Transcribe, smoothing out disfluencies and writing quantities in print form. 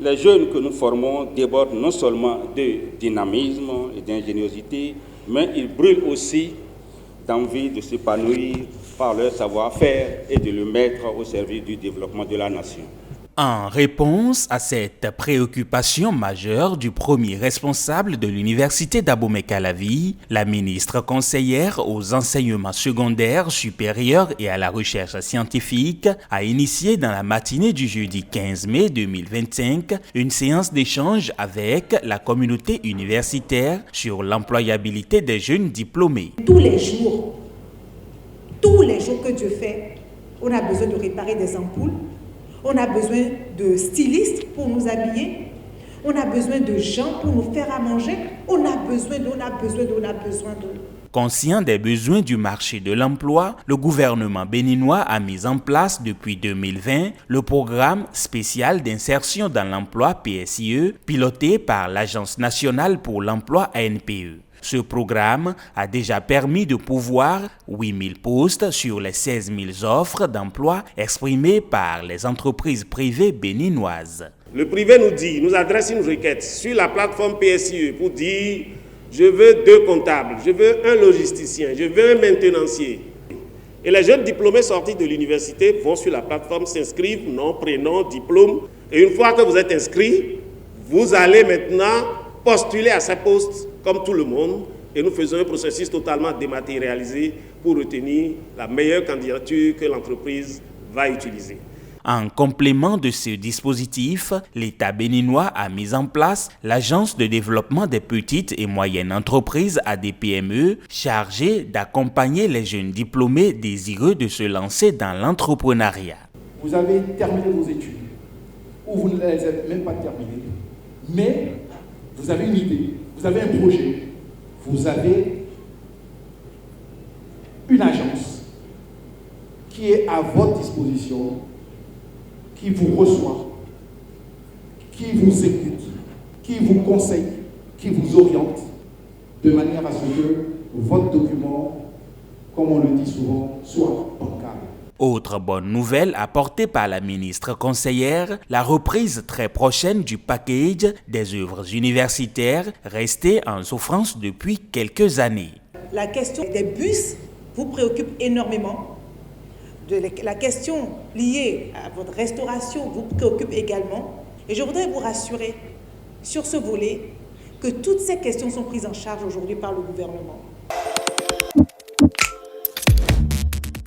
Les jeunes que nous formons débordent non seulement de dynamisme et d'ingéniosité, mais ils brûlent aussi d'envie de s'épanouir par leur savoir-faire et de le mettre au service du développement de la nation. En réponse à cette préoccupation majeure du premier responsable de l'université d'Abomey-Calavi, la ministre conseillère aux enseignements secondaires, supérieurs et à la recherche scientifique a initié dans la matinée du jeudi 15 mai 2025 une séance d'échange avec la communauté universitaire sur l'employabilité des jeunes diplômés. Tous les jours que Dieu fait, on a besoin de réparer des ampoules. On a besoin de stylistes pour nous habiller. On a besoin de gens pour nous faire à manger. On a besoin. Conscient des besoins du marché de l'emploi, le gouvernement béninois a mis en place depuis 2020 le programme spécial d'insertion dans l'emploi PSIE, piloté par l'Agence nationale pour l'emploi ANPE. Ce programme a déjà permis de pourvoir 8 000 postes sur les 16 000 offres d'emploi exprimées par les entreprises privées béninoises. Le privé nous adresse une requête sur la plateforme PSIE pour dire « je veux 2 comptables, je veux un logisticien, je veux un maintenancier ». Et les jeunes diplômés sortis de l'université vont sur la plateforme, s'inscrivent, nom, prénom, diplôme. Et une fois que vous êtes inscrit, vous allez maintenant postuler à ces postes comme tout le monde, et nous faisons un processus totalement dématérialisé pour retenir la meilleure candidature que l'entreprise va utiliser. En complément de ce dispositif, l'État béninois a mis en place l'Agence de développement des petites et moyennes entreprises ADPME, chargée d'accompagner les jeunes diplômés désireux de se lancer dans l'entrepreneuriat. Vous avez terminé vos études, ou vous ne les avez même pas terminées, mais vous avez une idée, vous avez un projet, vous avez une agence qui est à votre disposition, qui vous reçoit, qui vous écoute, qui vous conseille, qui vous oriente, de manière à ce que votre document, comme on le dit souvent, soit bancable. Autre bonne nouvelle apportée par la ministre conseillère, la reprise très prochaine du package des œuvres universitaires restées en souffrance depuis quelques années. La question des bus vous préoccupe énormément. La question liée à votre restauration vous préoccupe également. Et je voudrais vous rassurer sur ce volet que toutes ces questions sont prises en charge aujourd'hui par le gouvernement.